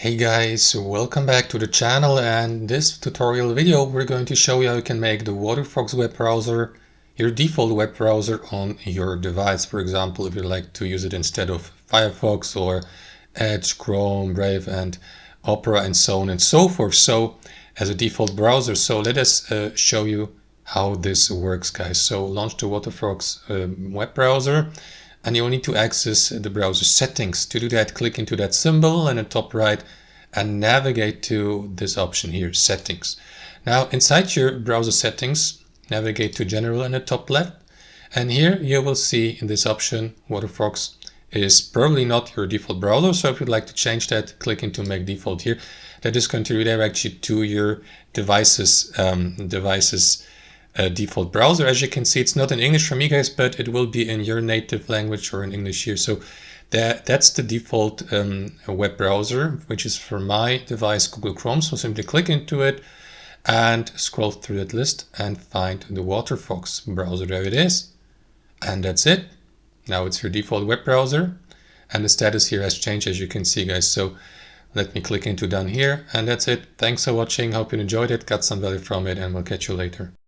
Hey guys, welcome back to the channel, and in this tutorial video we're going to show you how you can make the Waterfox web browser your default web browser on your device. For example, if you like to use it instead of Firefox or Edge, Chrome, Brave and Opera and so on and so forth, so as a default browser. So let us show you how this works, guys. So launch the Waterfox web browser, and you will need to access the browser settings. To do that, click into that symbol in the top right and navigate to this option here, settings. Now inside your browser settings, navigate to general in the top left, and here you will see in this option Waterfox is probably not your default browser. So if you'd like to change that, click into make default here. That is going to redirect you to your device's default browser. As you can see, it's not in English for me, guys, but it will be in your native language or in English here. So that's the default web browser, which is for my device Google Chrome. So simply click into it and scroll through that list and find the Waterfox browser. There it is, and that's it. Now it's your default web browser, and the status here has changed, as you can see, guys. So let me click into done here, and that's it. Thanks for watching. Hope you enjoyed it, got some value from it, and we'll catch you later.